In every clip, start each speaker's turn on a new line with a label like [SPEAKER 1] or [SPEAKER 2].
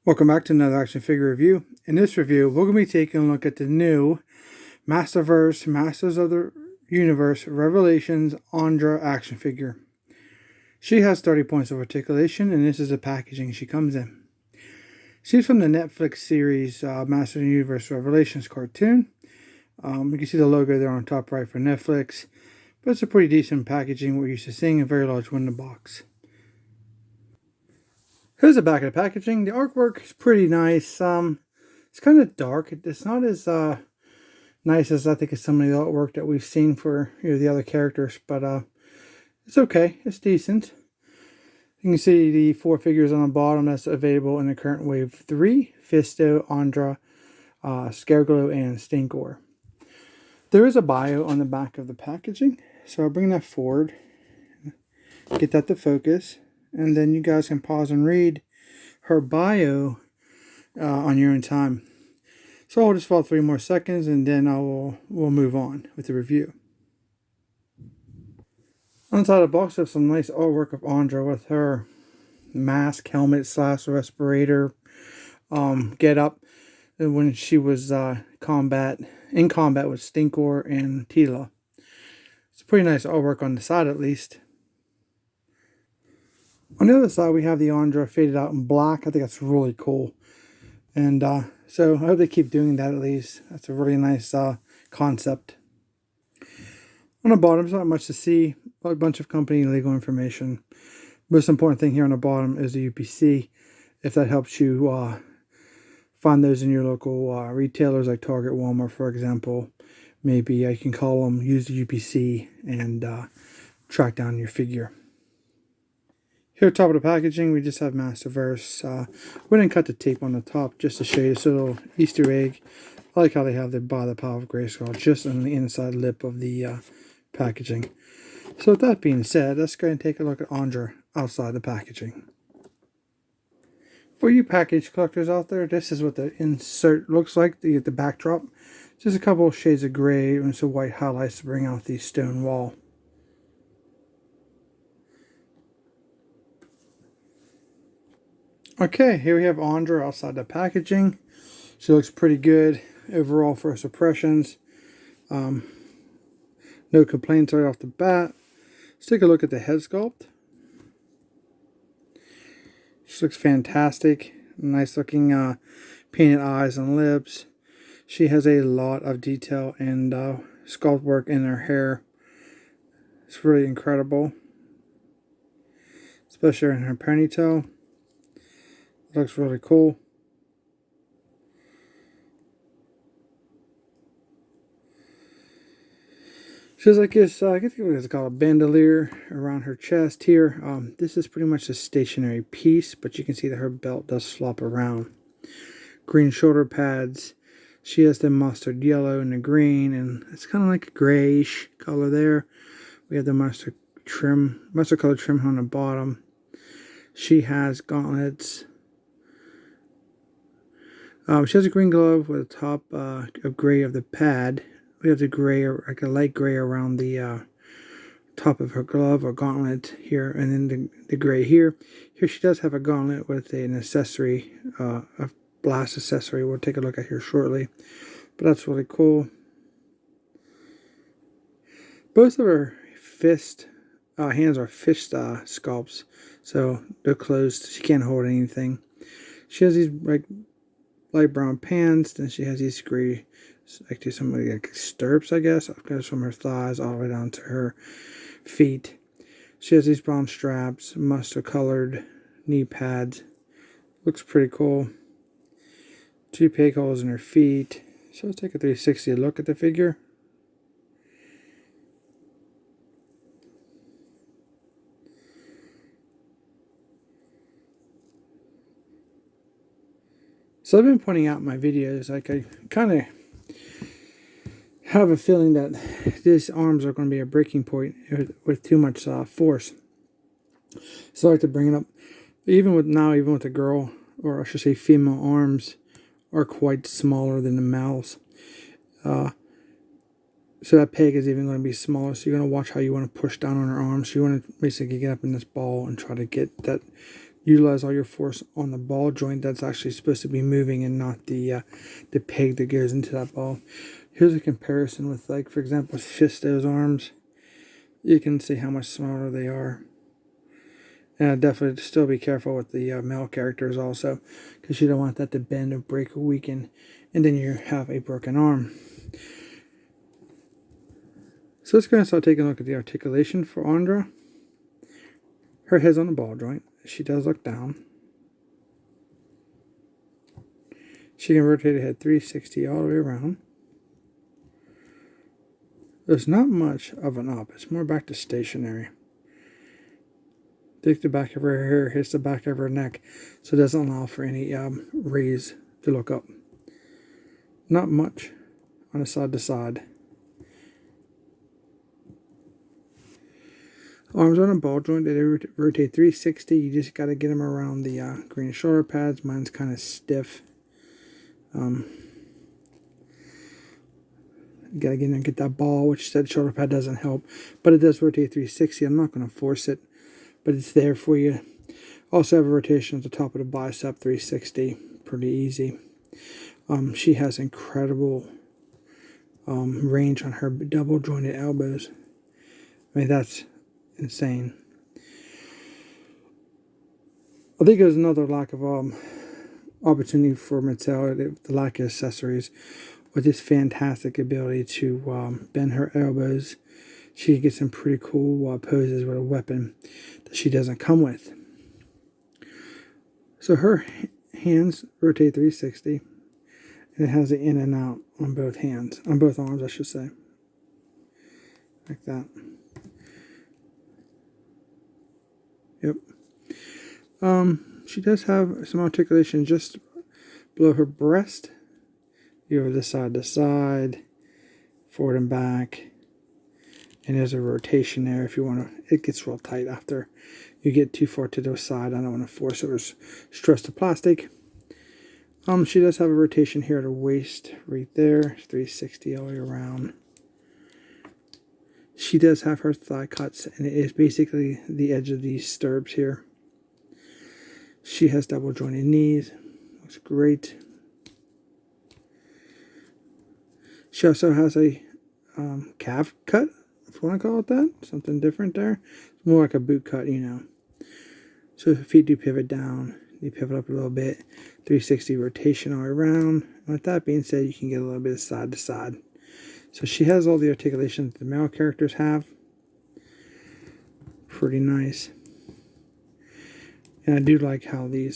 [SPEAKER 1] Welcome back to another action figure review. In this review, we're going to be taking a look at the new Masterverse, Masters of the Universe, Revelations Andra action figure. She has 30 points of articulation, and this is the packaging she comes in. She's from the Netflix series Masters of the Universe Revelations cartoon. You can see the logo there on the top right for Netflix, but it's a pretty decent packaging. We're used to seeing a very large window box. Here's the back of the packaging. The artwork is pretty nice. It's kind of dark. It's not as nice as I think as some of the artwork that we've seen for the other characters, but it's okay. It's decent. You can see the 4 figures on the bottom that's available in the current wave 3: Fisto, Andra, Scareglow, and Stinkor. There is a bio on the back of the packaging, so I'll bring that forward, get that to focus, and then you guys can pause and read her bio on your own time. So I'll just follow 3 more seconds, and then we'll move on with the review. On the side of the box, there's some nice artwork of Andra with her mask, helmet / respirator get up when she was in combat with Stinkor and Tila. It's pretty nice artwork on the side, at least. On the other side, we have the Andra faded out in black. I think that's really cool. And so I hope they keep doing that at least. That's a really nice concept. On the bottom, there's not much to see. A bunch of company legal information. Most important thing here on the bottom is the UPC. If that helps you find those in your local retailers like Target, Walmart, for example. Maybe I can call them, use the UPC, and track down your figure. Here at the top of the packaging, we just have Masterverse. We didn't cut the tape on the top just to show you this little Easter egg. I like how they have the By the Power of Grayskull just on the inside lip of the packaging. So with that being said, let's go and take a look at Andra outside the packaging. For you package collectors out there, this is what the insert looks like, the backdrop. Just a couple of shades of gray and some white highlights to bring out the stone wall. Okay, here we have Andra outside the packaging. She looks pretty good overall for suppressions. No complaints right off the bat. Let's take a look at the head sculpt. She looks fantastic. Nice looking painted eyes and lips. She has a lot of detail and sculpt work in her hair. It's really incredible. Especially in her ponytail. Looks really cool. She has like this, I guess it's called a bandolier around her chest here. This is pretty much a stationary piece, but you can see that her belt does flop around. Green shoulder pads. She has the mustard yellow and the green, and it's kind of like a grayish color there. We have the mustard color trim on the bottom. She has gauntlets. She has a green glove with a top of gray of the pad. We have the gray, like a light gray around the top of her glove or gauntlet here, and then the gray here. Here she does have a gauntlet with an accessory, a blast accessory. We'll take a look at here shortly, but that's really cool. Both of her hands are fist sculpts, so they're closed. She can't hold anything. She has these like light brown pants, then she has these gray, actually somebody like stirrups, I guess. It goes from her thighs all the way down to her feet. She has these brown straps, mustard colored knee pads. Looks pretty cool. 2 peg holes in her feet. So let's take a 360 look at the figure. So I've been pointing out in my videos, like I kind of have a feeling that these arms are going to be a breaking point with too much force. So I like to bring it up. Even with the girl, or I should say female arms, are quite smaller than the males. So that peg is even going to be smaller. So you're going to watch how you want to push down on her arms. So you want to basically get up in this ball and try to get that utilize all your force on the ball joint that's actually supposed to be moving and not the peg that goes into that ball. Here's a comparison with, like, for example, Fisto's arms. You can see how much smaller they are. And definitely still be careful with the male characters also, because you don't want that to bend or break or weaken, and then you have a broken arm. So let's go and start taking a look at the articulation for Andra. Her head's on the ball joint. She does look down. She can rotate her head 360 all the way around. There's not much of an up. It's more back to stationary. Take the back of her hair, hits the back of her neck, so it doesn't allow for any raise to look up. Not much on a side to side. Arms on a ball joint, they rotate 360. You just got to get them around the green shoulder pads. Mine's kind of stiff. You got to get in there and get that ball, which said shoulder pad doesn't help. But it does rotate 360. I'm not going to force it, but it's there for you. Also have a rotation at the top of the bicep, 360. Pretty easy. She has incredible range on her double jointed elbows. I mean, that's insane. I think there's another lack of opportunity for Mattel, the lack of accessories, with this fantastic ability to bend her elbows. She can get some pretty cool poses with a weapon that she doesn't come with. So her hands rotate 360, and it has the in and out on both hands, on both arms, I should say, like that. Yep. She does have some articulation just below her breast. You have the side to side, forward and back, and there's a rotation there if you want to. It gets real tight after you get too far to the side. I don't want to force or stress the plastic. She does have a rotation here at her waist, right there, 360 all the way around. She does have her thigh cuts, and it is basically the edge of these stirrups here. She has double jointed knees. Looks great. She also has a calf cut, if you want to call it that. Something different there. It's more like a boot cut, you know. So if feet do pivot down, you pivot up a little bit. 360 rotation all around. And with that being said, you can get a little bit of side to side. So she has all the articulations the male characters have. Pretty nice. And I do like how the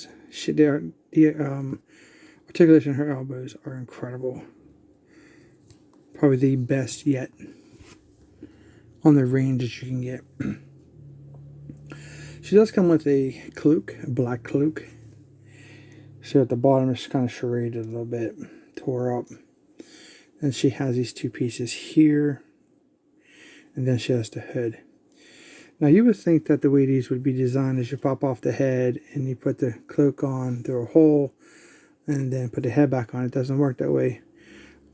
[SPEAKER 1] articulation of her elbows are incredible. Probably the best yet on the range that you can get. She does come with a cloak, a black cloak. So at the bottom it's kind of serrated a little bit, tore up. And she has these two pieces here, and then she has the hood. Now you would think that the way these would be designed is you pop off the head and you put the cloak on through a hole and then put the head back on. It doesn't work that way.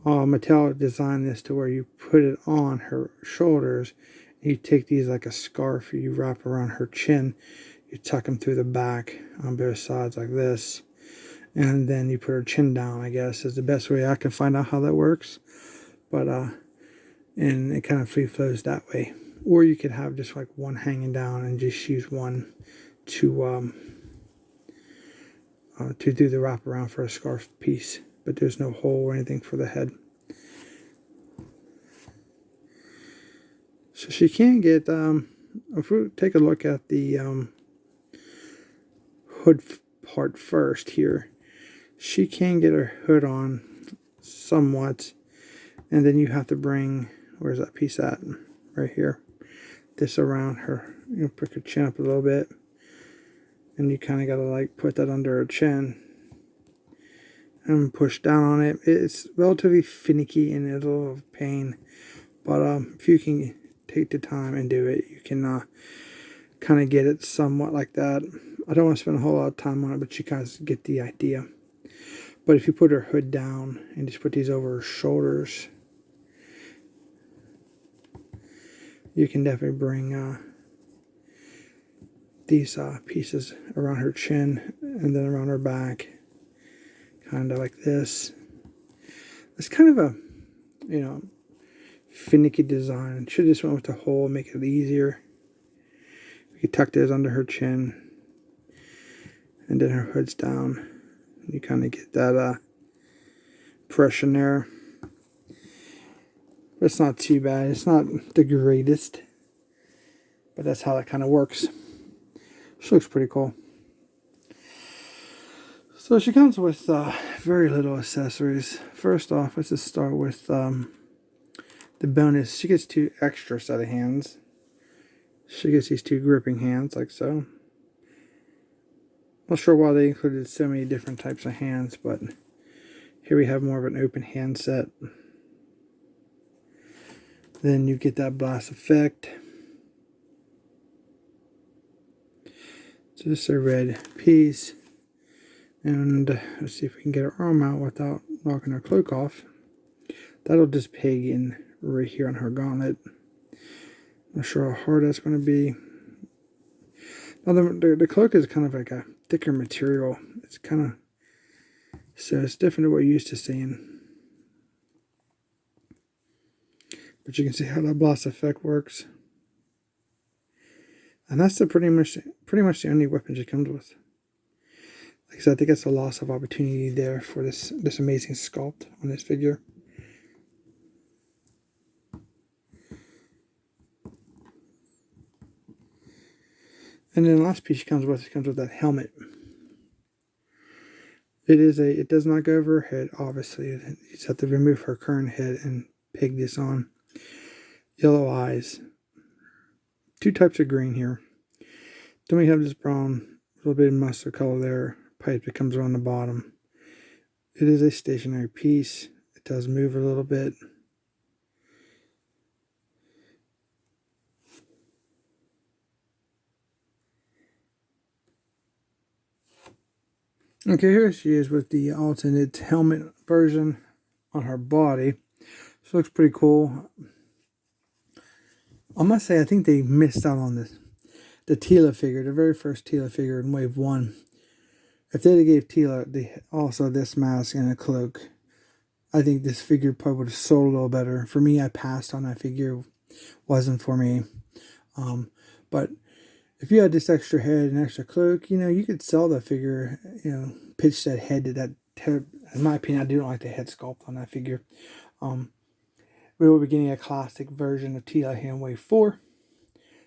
[SPEAKER 1] Mattel designed this to where you put it on her shoulders. You take these like a scarf, you wrap around her chin, you tuck them through the back on both sides like this. And then you put her chin down, I guess, is the best way I can find out how that works. But, and it kind of free flows that way. Or you could have just like one hanging down and just use one to do the wraparound for a scarf piece. But there's no hole or anything for the head. So she can get, if we take a look at the hood part first here, she can get her hood on somewhat, and then you have to bring, where's that piece at? Right here. This around her, you know, pick her chin up a little bit, and you kind of got to like put that under her chin and push down on it. It's relatively finicky and a little pain, but if you can take the time and do it, you can kind of get it somewhat like that. I don't want to spend a whole lot of time on it, but you guys get the idea. But if you put her hood down and just put these over her shoulders, you can definitely bring these pieces around her chin and then around her back, kind of like this. It's kind of a, you know, finicky design. Should just went with the hole and make it easier. We could tuck this under her chin, and then her hood's down. You kind of get that impression there. But it's not too bad. It's not the greatest, but that's how that kind of works. She looks pretty cool. So she comes with very little accessories. First off, let's just start with the bonus. She gets 2 extra set of hands. She gets these 2 gripping hands, like so. Not sure why they included so many different types of hands, but here we have more of an open hand set. Then you get that blast effect. Just a red piece. And let's see if we can get her arm out without knocking her cloak off. That'll just peg in right here on her gauntlet. Not sure how hard that's going to be. Now the cloak is kind of like a thicker material. It's kind of, so it's different than what you're used to seeing. But you can see how that blast effect works. And that's pretty much the only weapon she comes with. Like I said, I think it's a loss of opportunity there for this amazing sculpt on this figure. And then the last piece she comes with that helmet. It does not go over her head, obviously. You just have to remove her current head and peg this on. Yellow eyes. 2 types of green here. Then we have this brown, little bit of mustard color there, pipe that comes around the bottom. It is a stationary piece. It does move a little bit. Okay, here she is with the alternate helmet version on her body. She looks pretty cool. I must say, I think they missed out on this. The Tila figure, the very first Tila figure in Wave 1. If they'd have gave Tila also this mask and a cloak, I think this figure probably would have sold a little better. For me, I passed on that figure. Wasn't for me. But if you had this extra head and extra cloak, you could sell that figure, pitch that head to that. In my opinion, I do not like the head sculpt on that figure. We will be getting a classic version of Tila here in Wave 4.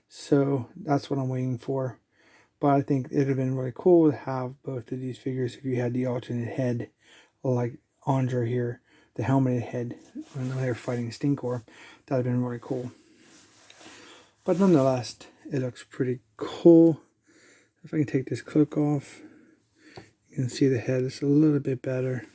[SPEAKER 1] So that's what I'm waiting for. But I think it would have been really cool to have both of these figures if you had the alternate head, like Andra here, the helmeted head, when they were fighting Stinkor. That would have been really cool. But nonetheless, it looks pretty cool. If I can take this cloak off, you can see the head is a little bit better.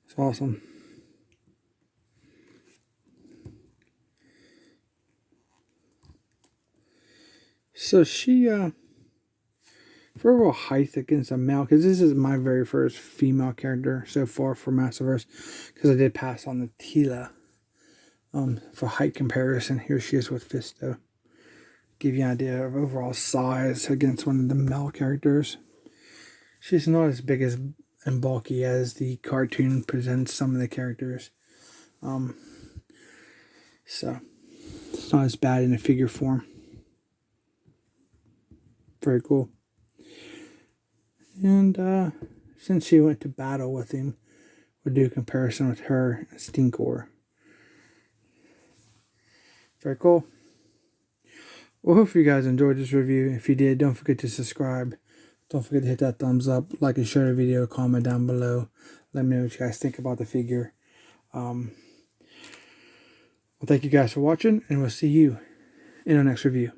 [SPEAKER 1] It's awesome. So she, for overall height against a male, because this is my very first female character so far for Masterverse, because I did pass on the Tila. For height comparison, here she is with Fisto. Give you an idea of overall size against one of the male characters. She's not as big as and bulky as the cartoon presents some of the characters. So it's not as bad in a figure form. Very cool. And since she went to battle with him, we'll do a comparison with her and Stinkor. Very cool. Well, hopefully you guys enjoyed this review. If you did, don't forget to subscribe. Don't forget to hit that thumbs up, like and share the video, comment down below. Let me know what you guys think about the figure. Well, thank you guys for watching, and we'll see you in our next review.